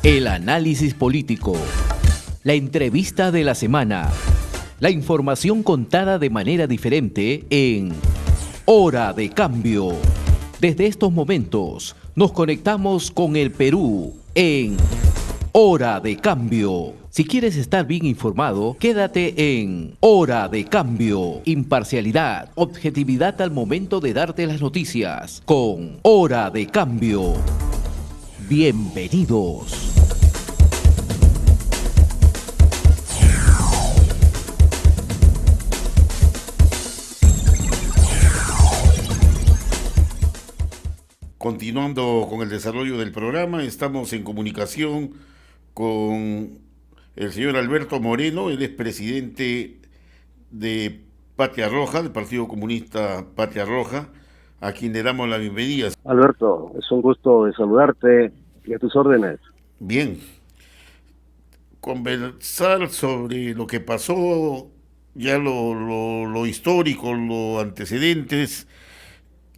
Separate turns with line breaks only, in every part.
El análisis político, la entrevista de la semana, la información contada de manera diferente en Hora de Cambio. Desde estos momentos nos conectamos con el Perú en Hora de Cambio. Si quieres estar bien informado, quédate en Hora de Cambio. Imparcialidad, objetividad al momento de darte las noticias con Hora de Cambio. Bienvenidos.
Continuando con el desarrollo del programa, estamos en comunicación con el señor Alberto Moreno. Él es presidente de Patria Roja, del Partido Comunista Patria Roja, a quien le damos la bienvenida.
Alberto, es un gusto de saludarte y a tus órdenes.
Bien, conversar sobre lo que pasó, ya lo histórico, los antecedentes,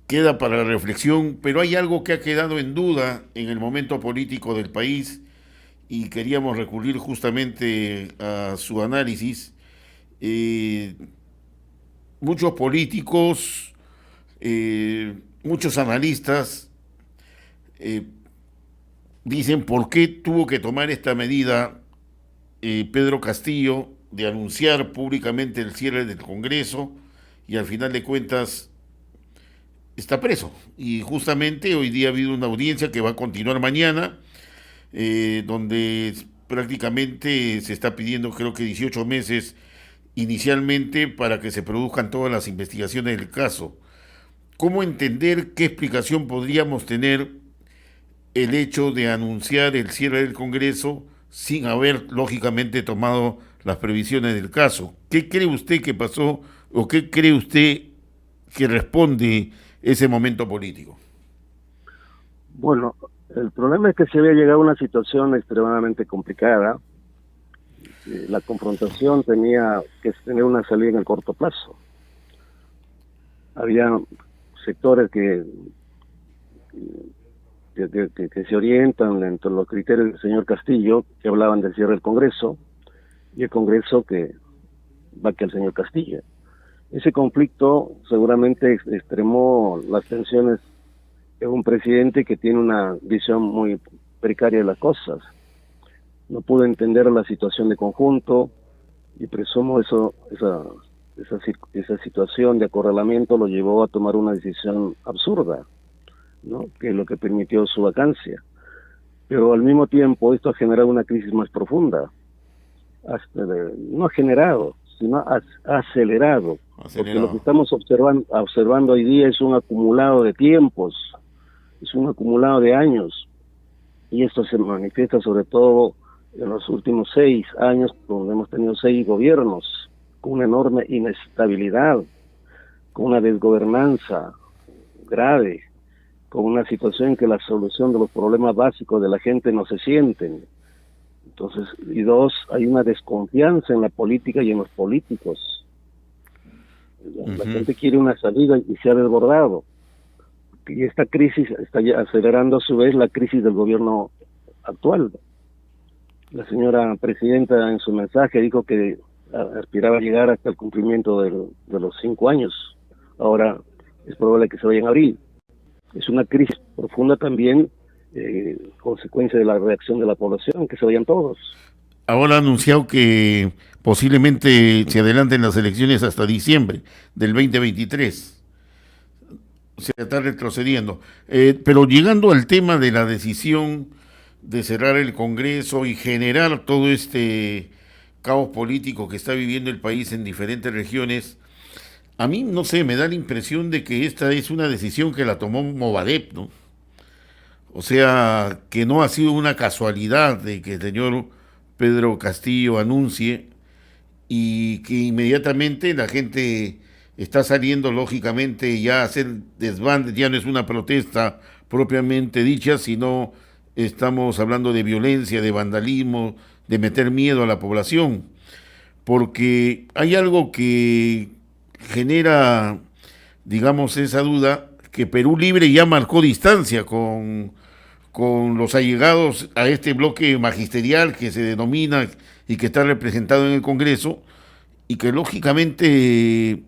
queda para la reflexión, pero hay algo que ha quedado en duda en el momento político del país y queríamos recurrir justamente a su análisis. Muchos políticos, muchos analistas dicen por qué tuvo que tomar esta medida Pedro Castillo de anunciar públicamente el cierre del Congreso y al final de cuentas está preso. Y justamente hoy día ha habido una audiencia que va a continuar mañana, donde prácticamente se está pidiendo creo que 18 meses inicialmente para que se produzcan todas las investigaciones del caso. ¿Cómo entender qué explicación podríamos tener el hecho de anunciar el cierre del Congreso sin haber lógicamente tomado las previsiones del caso? ¿Qué cree usted que pasó o qué cree usted que responde ese momento político?
Bueno, el problema es que se había llegado a una situación extremadamente complicada. La confrontación tenía que tener una salida en el corto plazo. Había sectores que se orientan entre los criterios del señor Castillo, que hablaban del cierre del Congreso, y el Congreso que va que el señor Castillo. Ese conflicto seguramente extremó las tensiones de un presidente que tiene una visión muy precaria de las cosas. No pudo entender la situación de conjunto y presumo esa situación de acorralamiento lo llevó a tomar una decisión absurda, ¿no? Que es lo que permitió su vacancia. Pero al mismo tiempo esto ha generado una crisis más profunda. No ha generado, sino ha acelerado. Porque lo que estamos observando hoy día es un acumulado de tiempos, es un acumulado de años, y esto se manifiesta sobre todo en los últimos 6 años, donde hemos tenido 6 gobiernos, con una enorme inestabilidad, con una desgobernanza grave, con una situación en que la solución de los problemas básicos de la gente no se sienten. Entonces, y 2, hay una desconfianza en la política y en los políticos. La gente quiere una salida y se ha desbordado. Y esta crisis está ya acelerando a su vez la crisis del gobierno actual. La señora presidenta en su mensaje dijo que aspiraba a llegar hasta el cumplimiento de los 5 años. Ahora es probable que se vaya en abril. Es una crisis profunda también, consecuencia de la reacción de la población, que se vayan todos.
Ahora ha anunciado que posiblemente se adelanten las elecciones hasta diciembre del 2023. Se está retrocediendo. Pero llegando al tema de la decisión de cerrar el Congreso y generar todo este caos político que está viviendo el país en diferentes regiones, a mí, no sé, me da la impresión de que esta es una decisión que la tomó Movadep, ¿no? O sea, que no ha sido una casualidad de que el señor Pedro Castillo anuncie y que inmediatamente la gente está saliendo lógicamente ya a hacer desbandes. Ya no es una protesta propiamente dicha, sino estamos hablando de violencia, de vandalismo, de meter miedo a la población, porque hay algo que genera, digamos, esa duda, que Perú Libre ya marcó distancia con con los allegados a este bloque magisterial que se denomina y que está representado en el Congreso, y que lógicamente,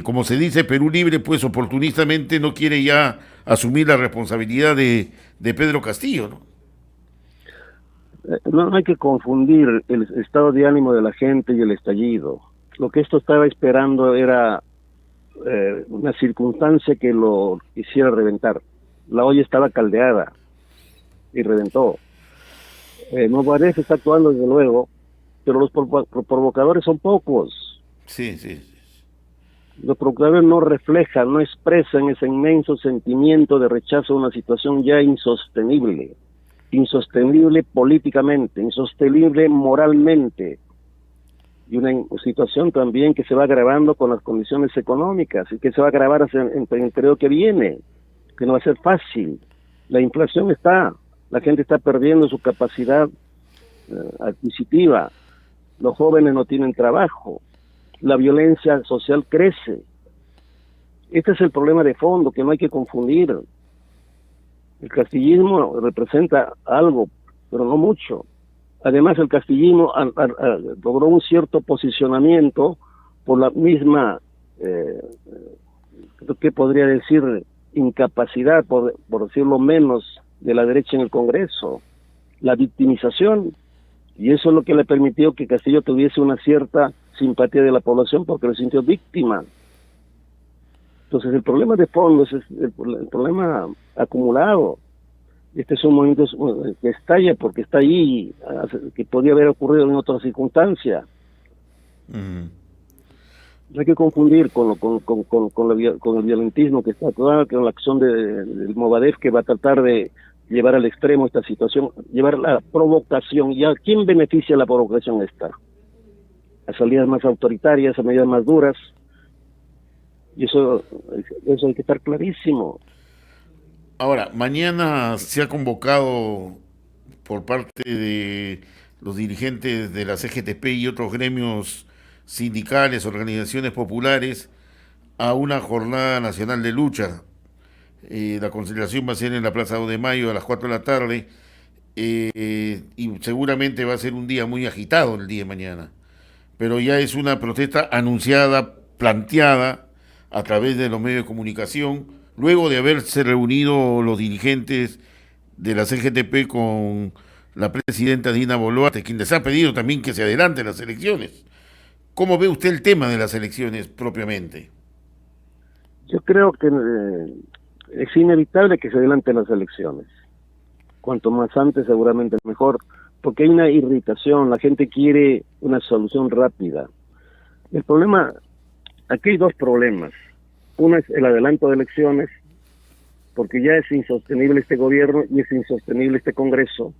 como se dice, Perú Libre, pues oportunistamente no quiere ya asumir la responsabilidad de Pedro Castillo, ¿no?
No hay que confundir el estado de ánimo de la gente y el estallido. Lo que esto estaba esperando era una circunstancia que lo hiciera reventar. La olla estaba caldeada y reventó. Novarés está actuando desde luego, pero los provocadores son pocos.
Sí, sí.
Los provocadores no reflejan, no expresan ese inmenso sentimiento de rechazo a una situación ya insostenible. Insostenible políticamente, insostenible moralmente, y una situación también que se va agravando con las condiciones económicas y que se va a agravar en el periodo que viene, que no va a ser fácil. La inflación está, la gente está perdiendo su capacidad adquisitiva, los jóvenes no tienen trabajo, la violencia social crece. Este es el problema de fondo que no hay que confundir. El castillismo representa algo, pero no mucho. Además, el castillismo logró un cierto posicionamiento por la misma, ¿qué podría decir? Incapacidad, por decirlo menos, de la derecha en el Congreso. La victimización. Y eso es lo que le permitió que Castillo tuviese una cierta simpatía de la población porque lo sintió víctima. Entonces el problema de fondo es el problema acumulado. Este es un movimiento que estalla porque está ahí, que podía haber ocurrido en otra circunstancia. No hay que confundir con el violentismo que está actuando, con la acción del Movadef, que va a tratar de llevar al extremo esta situación, llevar la provocación. ¿Y a quién beneficia la provocación esta? A salidas más autoritarias, a medidas más duras. Y eso hay que estar clarísimo.
Ahora, mañana se ha convocado por parte de los dirigentes de la CGTP y otros gremios sindicales, organizaciones populares, a una jornada nacional de lucha. La concentración va a ser en la Plaza 2 de Mayo a las 4 de la tarde, y seguramente va a ser un día muy agitado el día de mañana. Pero ya es una protesta anunciada, planteada a través de los medios de comunicación, luego de haberse reunido los dirigentes de la CGTP con la presidenta Dina Boluarte, quien les ha pedido también que se adelanten las elecciones. ¿Cómo ve usted el tema de las elecciones propiamente?
Yo creo que es inevitable que se adelanten las elecciones. Cuanto más antes, seguramente mejor, porque hay una irritación, la gente quiere una solución rápida. El problema, aquí hay dos problemas. Uno es el adelanto de elecciones, porque ya es insostenible este gobierno y es insostenible este Congreso.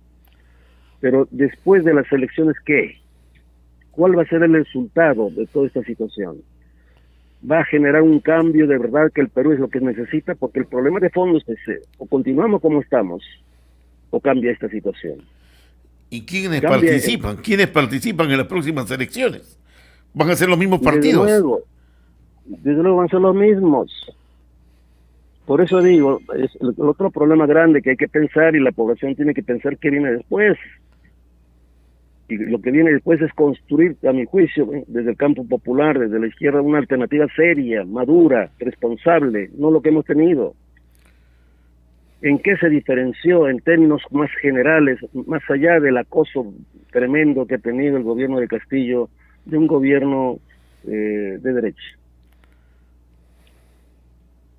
Pero después de las elecciones, ¿qué? ¿Cuál va a ser el resultado de toda esta situación? ¿Va a generar un cambio de verdad que el Perú es lo que necesita? Porque el problema de fondo es ese: o continuamos como estamos, o cambia esta situación.
¿Y quiénes participan? ¿Quiénes participan en las próximas elecciones? ¿Van a ser los mismos partidos?
Desde luego van a ser los mismos. Por eso digo, es el otro problema grande que hay que pensar, y la población tiene que pensar qué viene después. Y lo que viene después es construir, a mi juicio, desde el campo popular, desde la izquierda, una alternativa seria, madura, responsable, no lo que hemos tenido. ¿En qué se diferenció en términos más generales, más allá del acoso tremendo que ha tenido el gobierno de Castillo, de un gobierno de derecha?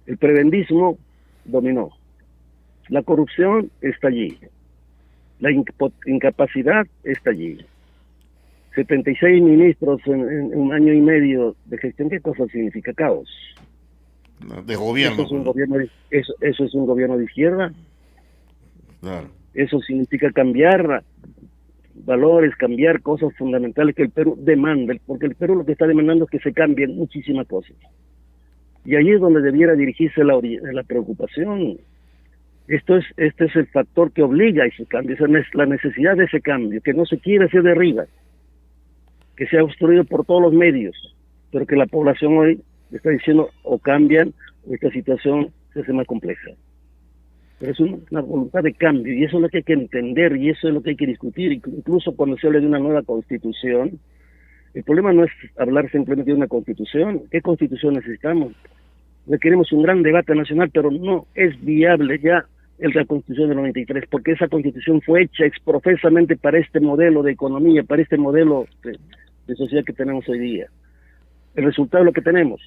El prebendismo dominó. La corrupción está allí. La incapacidad está allí. 76 ministros en un año y medio de gestión. ¿Qué cosa significa? Caos.
De gobierno.
¿Eso es un gobierno de izquierda?
Claro.
Eso significa cambiar valores, cambiar cosas fundamentales que el Perú demanda, porque el Perú lo que está demandando es que se cambien muchísimas cosas. Y ahí es donde debiera dirigirse la preocupación. Este es el factor que obliga a ese cambio, esa es la necesidad de ese cambio, que no se quiere hacer de arriba, que sea obstruido por todos los medios, pero que la población hoy está diciendo o cambian o esta situación se hace más compleja. pero es una voluntad de cambio, y eso es lo que hay que entender, y eso es lo que hay que discutir. Incluso cuando se habla de una nueva constitución, el problema no es hablar simplemente de una constitución. ¿Qué constitución necesitamos? Requerimos un gran debate nacional, pero no es viable ya la constitución del 93, porque esa constitución fue hecha exprofesamente para este modelo de economía, para este modelo de sociedad que tenemos hoy día. El resultado es lo que tenemos.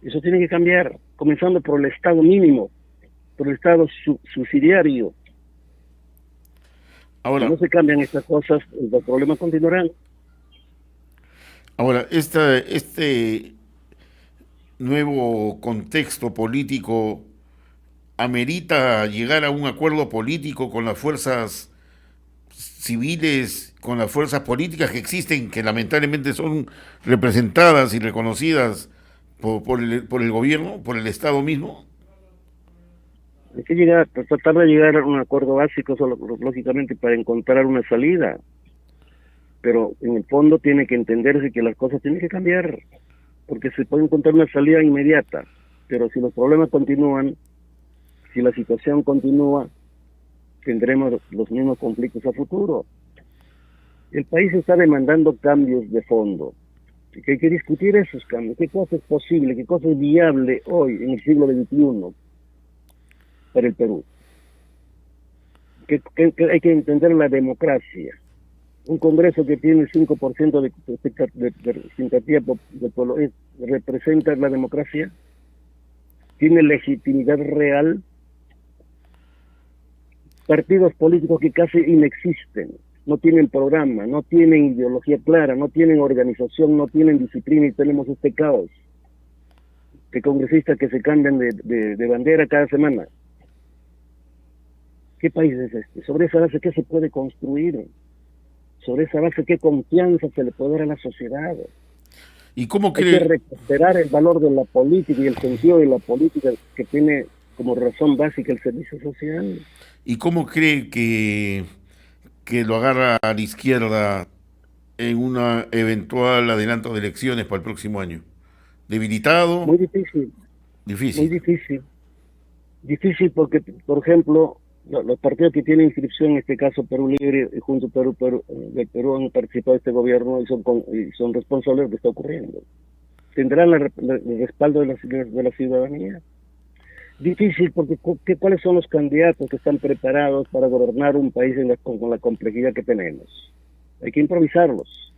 Eso tiene que cambiar, comenzando por el Estado mínimo, por el Estado subsidiario.
Ahora,
Si no se cambian estas cosas, los problemas continuarán.
ahora este nuevo contexto político amerita llegar a un acuerdo político con las fuerzas civiles, con las fuerzas políticas que existen, que lamentablemente son representadas y reconocidas por el gobierno, por el Estado mismo.
Hay que tratar de llegar a un acuerdo básico, lógicamente, para encontrar una salida. Pero en el fondo tiene que entenderse que las cosas tienen que cambiar, porque se puede encontrar una salida inmediata, pero si los problemas continúan, si la situación continúa, tendremos los mismos conflictos a futuro. El país está demandando cambios de fondo, que hay que discutir esos cambios, qué cosa es posible, qué cosa es viable hoy, en el siglo XXI, para el Perú. Que hay que entender la democracia. Un Congreso que tiene 5% de simpatía del pueblo, ¿representa la democracia? ¿Tiene legitimidad real? Partidos políticos que casi inexisten, no tienen programa, no tienen ideología clara, no tienen organización, no tienen disciplina, y tenemos este caos de congresistas que se cambian de bandera cada semana. ¿Qué país es este? Sobre esa base, ¿qué se puede construir? Sobre esa base, ¿qué confianza se le puede dar a la sociedad?
¿Y cómo
Hay que
cree?
recuperar el valor de la política y el sentido de la política que tiene como razón básica el servicio social.
¿Y cómo cree que lo agarra a la izquierda en una eventual adelanto de elecciones para el próximo año? ¿Debilitado?
Muy difícil, muy
Difícil.
difícil. Difícil porque, por ejemplo, los partidos que tienen inscripción, en este caso Perú Libre y Juntos del Perú, han participado de este gobierno y son responsables de lo que está ocurriendo. ¿Tendrán el respaldo de la ciudadanía? Difícil porque ¿cuáles son los candidatos que están preparados para gobernar un país con la complejidad que tenemos? Hay que improvisarlos.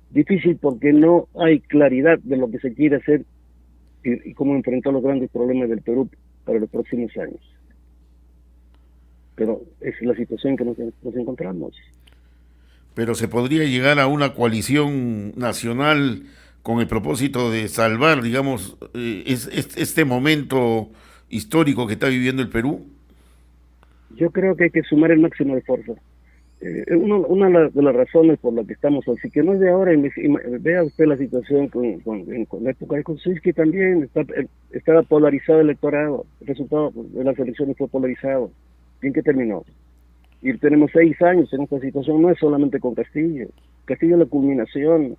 Difícil porque no hay claridad de lo que se quiere hacer y cómo enfrentar los grandes problemas del Perú para los próximos años. Pero es la situación que nos encontramos.
Pero se podría llegar a una coalición nacional con el propósito de salvar, digamos, este momento histórico que está viviendo el Perú.
Yo creo que hay que sumar el máximo de esfuerzo. Una de las razones por las que estamos así, que no es de ahora, vea usted la situación con la época de Kuczynski también, estaba polarizado el electorado, el resultado de las elecciones fue polarizado. ¿En qué terminó? Y tenemos 6 años en esta situación, no es solamente con Castillo. Castillo es la culminación,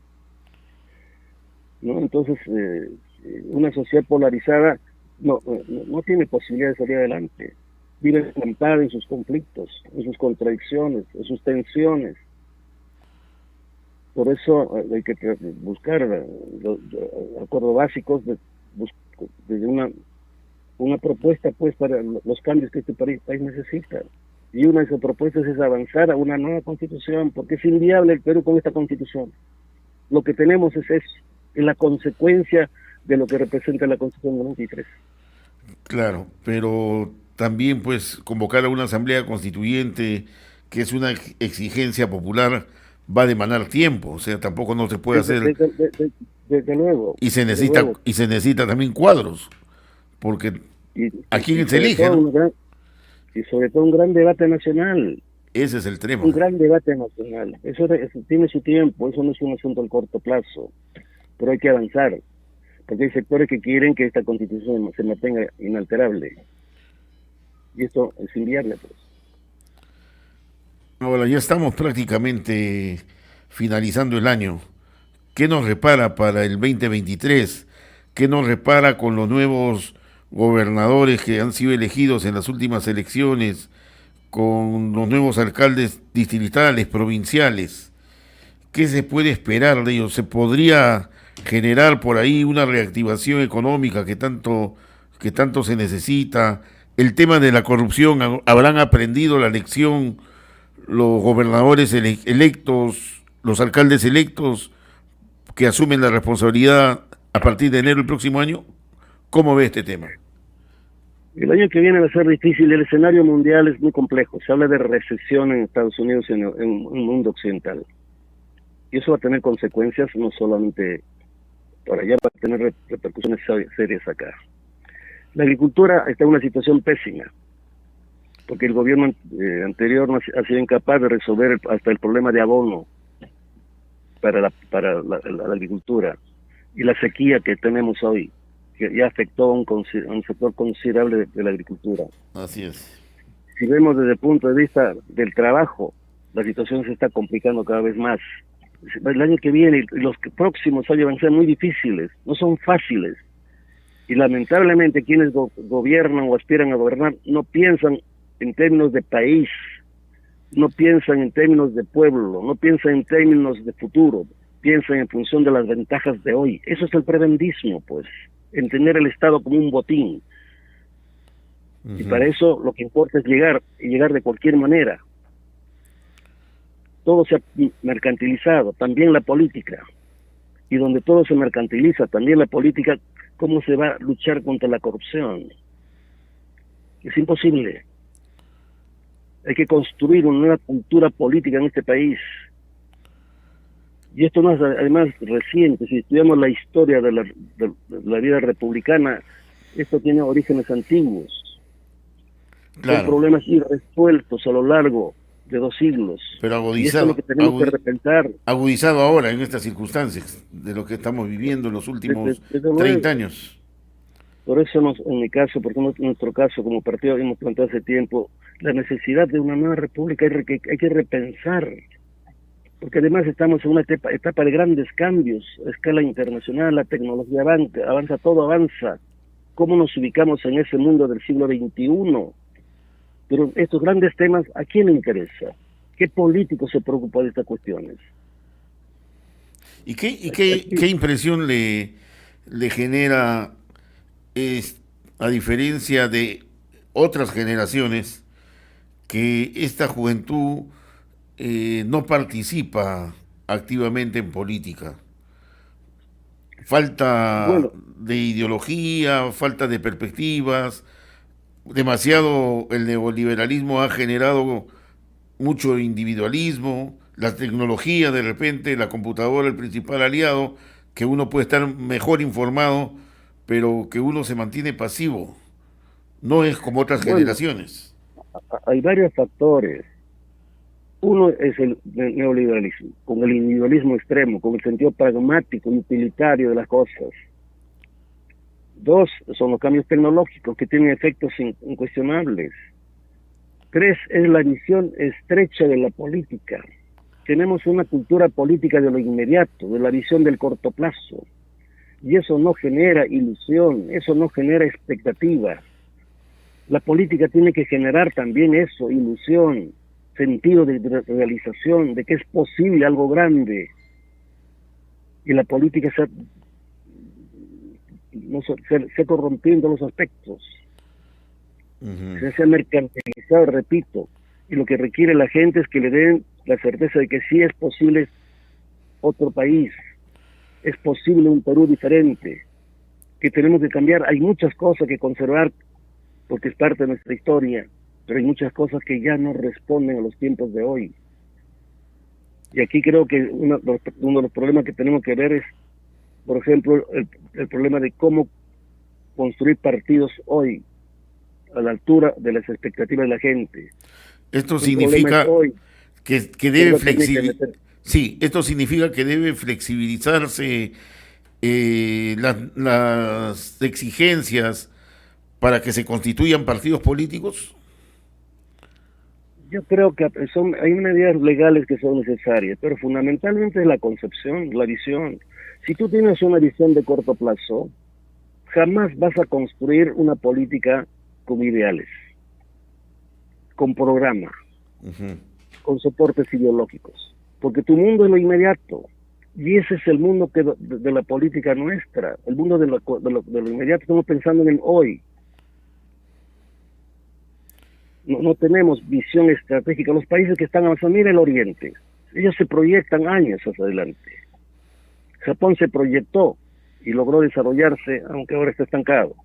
¿no? Entonces, una sociedad polarizada no tiene posibilidad de salir adelante. Vive estampada en sus conflictos, en sus contradicciones, en sus tensiones. Por eso hay que buscar los acuerdos básicos de una propuesta pues para los cambios que este país necesita. Y una de esas propuestas es avanzar a una nueva constitución, porque es inviable el Perú con esta constitución. Lo que tenemos es la consecuencia de lo que representa la Constitución del 93.
Claro, pero también pues convocar a una asamblea constituyente, que es una exigencia popular, va a demandar tiempo, o sea, tampoco no se puede hacer.
Desde luego.
Y se necesita también cuadros, porque ¿a quién se elige? ¿No?
Y sobre todo un gran debate nacional.
Ese es el tema.
Un gran debate nacional. Eso tiene su tiempo, eso no es un asunto a corto plazo, pero hay que avanzar, porque hay sectores que quieren que esta constitución se mantenga inalterable. Y esto es inviable, pues.
Ahora, ya estamos prácticamente finalizando el año. ¿Qué nos repara para el 2023? ¿Qué nos repara con los nuevos gobernadores que han sido elegidos en las últimas elecciones, con los nuevos alcaldes distritales, provinciales, ¿qué se puede esperar de ellos? ¿Se podría generar por ahí una reactivación económica que tanto se necesita? El tema de la corrupción, ¿habrán aprendido la lección los gobernadores electos, los alcaldes electos que asumen la responsabilidad a partir de enero del próximo año? ¿Cómo ve este tema?
El año que viene va a ser difícil, el escenario mundial es muy complejo, se habla de recesión en Estados Unidos y en el mundo occidental. Y eso va a tener consecuencias no solamente por allá, va a tener repercusiones serias acá. La agricultura está en una situación pésima, porque el gobierno anterior no ha sido incapaz de resolver hasta el problema de abono para la agricultura, y la sequía que tenemos hoy, que ya afectó a un sector considerable de la agricultura.
Así es.
Si vemos desde el punto de vista del trabajo, la situación se está complicando cada vez más. El año que viene y los próximos años van a ser muy difíciles, no son fáciles. Y lamentablemente quienes gobiernan o aspiran a gobernar no piensan en términos de país, no piensan en términos de pueblo, no piensan en términos de futuro, piensan en función de las ventajas de hoy. Eso es el prebendismo, pues, entender el Estado como un botín. Uh-huh. Y para eso lo que importa es llegar, y llegar de cualquier manera. Todo se ha mercantilizado, también la política. Y donde todo se mercantiliza, también la política, ¿cómo se va a luchar contra la corrupción? Es imposible. Hay que construir una nueva cultura política en este país. Y esto no es además reciente. Si estudiamos la historia de la vida republicana, esto tiene orígenes antiguos. Claro. Son problemas irresueltos a lo largo de 2 siglos.
Pero agudizado,
y esto es lo que tenemos que repensar.
Agudizado ahora en estas circunstancias de lo que estamos viviendo en los últimos 30 años.
Por eso en mi caso, porque en nuestro caso como partido hemos planteado hace tiempo la necesidad de una nueva república. Hay que repensar, porque además estamos en una etapa de grandes cambios a escala internacional, la tecnología avanza, todo avanza. ¿Cómo nos ubicamos en ese mundo del siglo XXI? Pero estos grandes temas, ¿a quién le interesa? ¿Qué político se preocupa de estas cuestiones?
¿Y qué impresión le genera, a diferencia de otras generaciones, que esta juventud no participa activamente en política? Falta de ideología, falta de perspectivas, demasiado el neoliberalismo ha generado mucho individualismo, la tecnología de repente, la computadora el principal aliado, que uno puede estar mejor informado, pero que uno se mantiene pasivo, no es como otras generaciones.
Hay varios factores. Uno es el neoliberalismo, con el individualismo extremo, con el sentido pragmático y utilitario de las cosas. 2 son los cambios tecnológicos que tienen efectos incuestionables. 3 es la visión estrecha de la política. Tenemos una cultura política de lo inmediato, de la visión del corto plazo. Y eso no genera ilusión, eso no genera expectativa. La política tiene que generar también eso, ilusión, sentido de realización, de que es posible algo grande. Y la política se corrompió en todos los aspectos. Uh-huh. Se ha mercantilizado, repito, y lo que requiere la gente es que le den la certeza de que sí es posible otro país, es posible un Perú diferente, que tenemos que cambiar. Hay muchas cosas que conservar porque es parte de nuestra historia, pero hay muchas cosas que ya no responden a los tiempos de hoy. Y aquí creo que uno de los problemas que tenemos que ver es, por ejemplo, el problema de cómo construir partidos hoy a la altura de las expectativas de la gente.
Esto significa que debe esto significa que debe flexibilizarse las exigencias para que se constituyan partidos políticos.
Yo creo que hay medidas legales que son necesarias, pero fundamentalmente es la concepción, la visión. Si tú tienes una visión de corto plazo, jamás vas a construir una política con ideales, con programa, con soportes ideológicos, porque tu mundo es lo inmediato, y ese es el mundo de la política nuestra, el mundo de lo inmediato. Estamos pensando en el hoy. No tenemos visión estratégica. Los países que están avanzando, mira el Oriente, ellos se proyectan años hacia adelante. Japón se proyectó y logró desarrollarse, aunque ahora está estancado.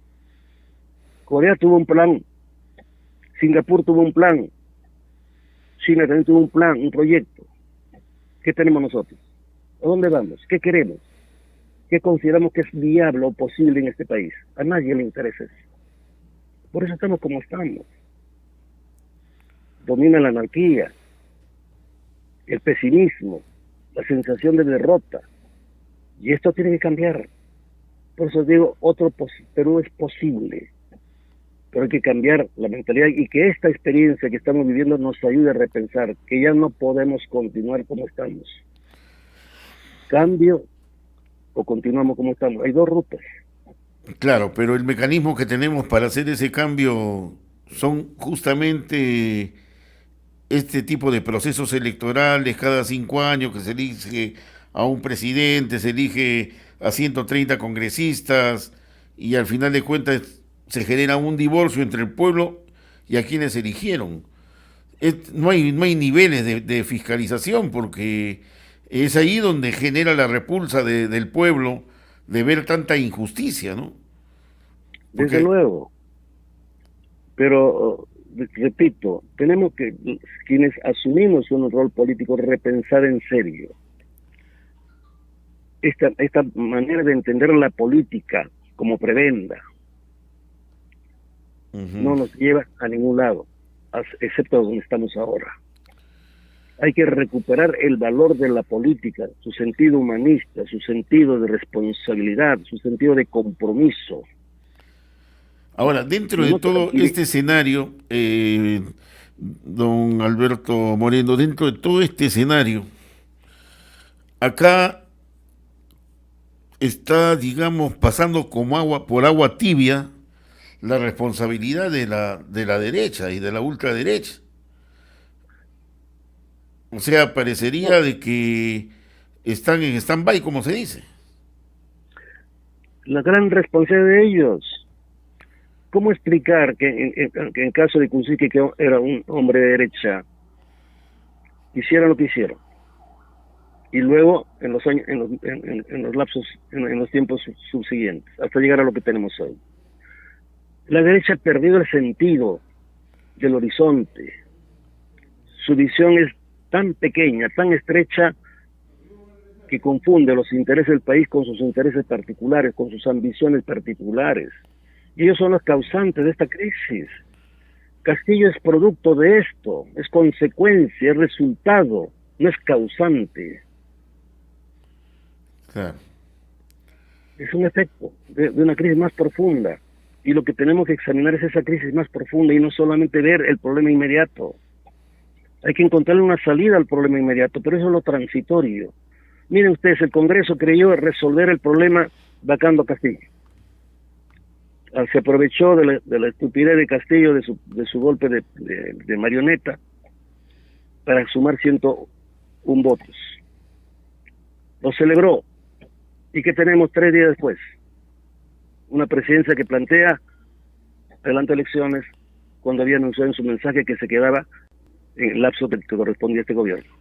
Corea tuvo un plan, Singapur tuvo un plan, China también tuvo un plan, un proyecto. ¿Qué tenemos nosotros? ¿A dónde vamos? ¿Qué queremos? ¿Qué consideramos que es viable o posible en este país? A nadie le interesa eso. Por eso estamos como estamos. Domina la anarquía, el pesimismo, la sensación de derrota. Y esto tiene que cambiar. Por eso digo, Perú es posible. Pero hay que cambiar la mentalidad y que esta experiencia que estamos viviendo nos ayude a repensar que ya no podemos continuar como estamos. Cambio o continuamos como estamos. Hay dos rutas.
Claro, pero el mecanismo que tenemos para hacer ese cambio son justamente este tipo de procesos electorales cada 5 años que se elige a un presidente, se elige a 130 congresistas y al final de cuentas se genera un divorcio entre el pueblo y a quienes eligieron. No hay niveles de fiscalización porque es ahí donde genera la repulsa del pueblo de ver tanta injusticia, ¿no? Porque...
Desde luego. Pero, repito, tenemos que, quienes asumimos un rol político, repensar en serio esta manera de entender la política como prebenda. No nos lleva a ningún lado, excepto a donde estamos ahora. Hay que recuperar el valor de la política, su sentido humanista, su sentido de responsabilidad, su sentido de compromiso.
Ahora, dentro de todo este escenario, don Alberto Moreno, dentro de todo este escenario, acá está, digamos, pasando como agua por agua tibia la responsabilidad de la derecha y de la ultraderecha. O sea, parecería de que están en stand-by, como se dice.
La gran responsabilidad de ellos. ¿Cómo explicar que en caso de Kuczynski, que era un hombre de derecha, hicieron lo que hicieron? Y luego, en los años, en los lapsos, en los tiempos subsiguientes, hasta llegar a lo que tenemos hoy. La derecha ha perdido el sentido del horizonte. Su visión es tan pequeña, tan estrecha, que confunde los intereses del país con sus intereses particulares, con sus ambiciones particulares. Y ellos son los causantes de esta crisis. Castillo es producto de esto, es consecuencia, es resultado, no es causante.
Claro.
Es un efecto de una crisis más profunda. Y lo que tenemos que examinar es esa crisis más profunda y no solamente ver el problema inmediato. Hay que encontrarle una salida al problema inmediato, pero eso es lo transitorio. Miren ustedes, el Congreso creyó resolver el problema vacando a Castillo. Se aprovechó de la estupidez de Castillo, de su golpe de marioneta, para sumar 101 votos. Lo celebró. ¿Y qué tenemos 3 días después? Una presidencia que plantea adelante elecciones cuando había anunciado en su mensaje que se quedaba en el lapso que correspondía a este gobierno.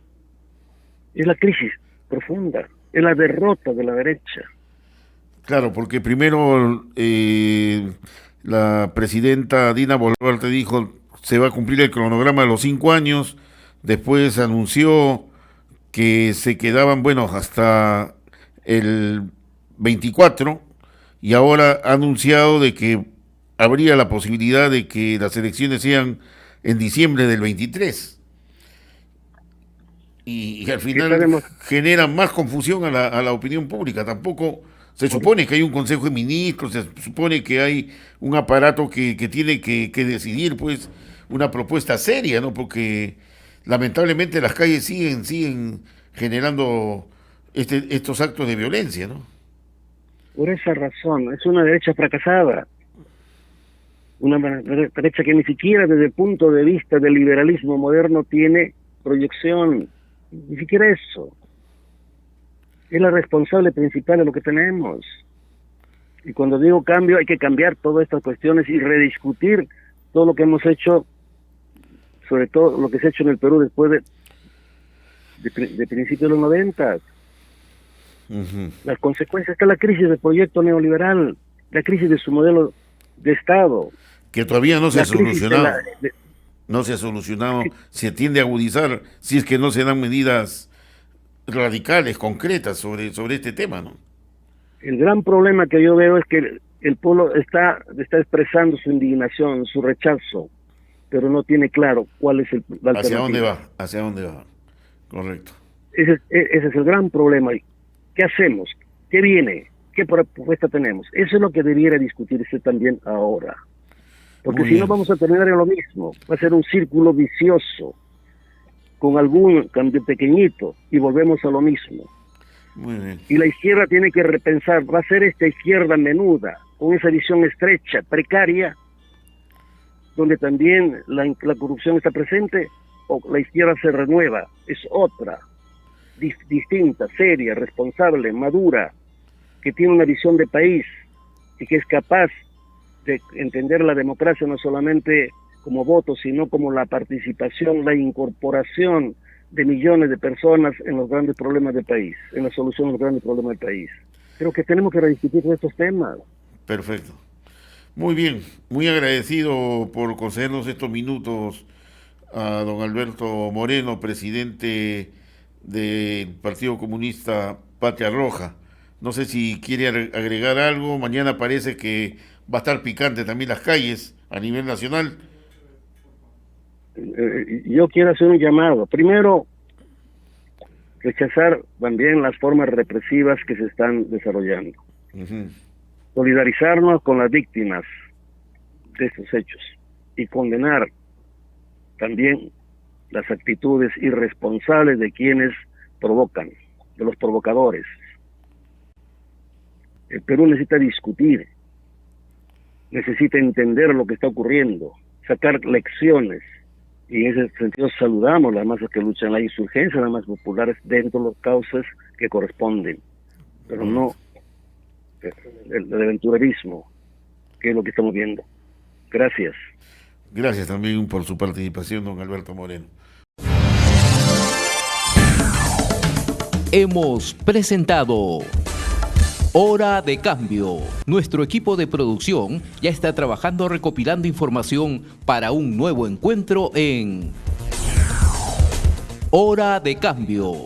Es la crisis profunda, es la derrota de la derecha.
Claro, porque primero la presidenta Dina Boluarte dijo se va a cumplir el cronograma de los 5 años, después anunció que se quedaban, bueno, hasta el 24, y ahora ha anunciado de que habría la posibilidad de que las elecciones sean en diciembre del 23. Y al final genera más confusión a la opinión pública. Tampoco se supone que hay un consejo de ministros, se supone que hay un aparato que tiene que decidir pues una propuesta seria, ¿no? Porque lamentablemente las calles siguen generando estos actos de violencia, ¿no?
Por esa razón, es una derecha fracasada. Una derecha que ni siquiera desde el punto de vista del liberalismo moderno tiene proyección. Ni siquiera eso. Es la responsable principal de lo que tenemos. Y cuando digo cambio, hay que cambiar todas estas cuestiones y rediscutir todo lo que hemos hecho, sobre todo lo que se ha hecho en el Perú después de principios de los 90. Las consecuencias está la crisis del proyecto neoliberal, la crisis de su modelo de Estado.
Que todavía no se ha solucionado.
De
No se ha solucionado, se tiende a agudizar si es que no se dan medidas radicales, concretas sobre este tema, ¿no?
El gran problema que yo veo es que el pueblo está expresando su indignación, su rechazo, pero no tiene claro cuál es la alternativa.
¿Hacia dónde va? Correcto.
Ese es el gran problema. ¿Qué hacemos? ¿Qué viene? ¿Qué propuesta tenemos? Eso es lo que debiera discutirse también ahora. Porque si no vamos a terminar en lo mismo. Va a ser un círculo vicioso, con algún cambio pequeñito, y volvemos a lo mismo.
Muy bien.
Y la izquierda tiene que repensar, ¿va a ser esta izquierda menuda, con esa visión estrecha, precaria, donde también la corrupción está presente, o la izquierda se renueva? Es otra, distinta, seria, responsable, madura, que tiene una visión de país y que es capaz de entender la democracia no solamente como voto, sino como la participación, la incorporación de millones de personas en los grandes problemas del país, en la solución de los grandes problemas del país. Creo que tenemos que rediscutir estos temas.
Perfecto. Muy bien, muy agradecido por concedernos estos minutos a don Alberto Moreno, presidente del Partido Comunista Patria Roja. No sé si quiere agregar algo. Mañana parece que va a estar picante también las calles a nivel nacional.
Yo quiero hacer un llamado. Primero, rechazar también las formas represivas que se están desarrollando. Solidarizarnos con las víctimas de estos hechos y condenar también las actitudes irresponsables de quienes provocan, de los provocadores. El Perú necesita discutir, necesita entender lo que está ocurriendo, sacar lecciones, y en ese sentido saludamos las masas que luchan la insurgencia, las masas populares dentro de las causas que corresponden, pero no el aventurerismo, que es lo que estamos viendo. Gracias.
Gracias también por su participación, don Alberto Moreno.
Hemos presentado Hora de Cambio. Nuestro equipo de producción ya está trabajando recopilando información para un nuevo encuentro en Hora de Cambio.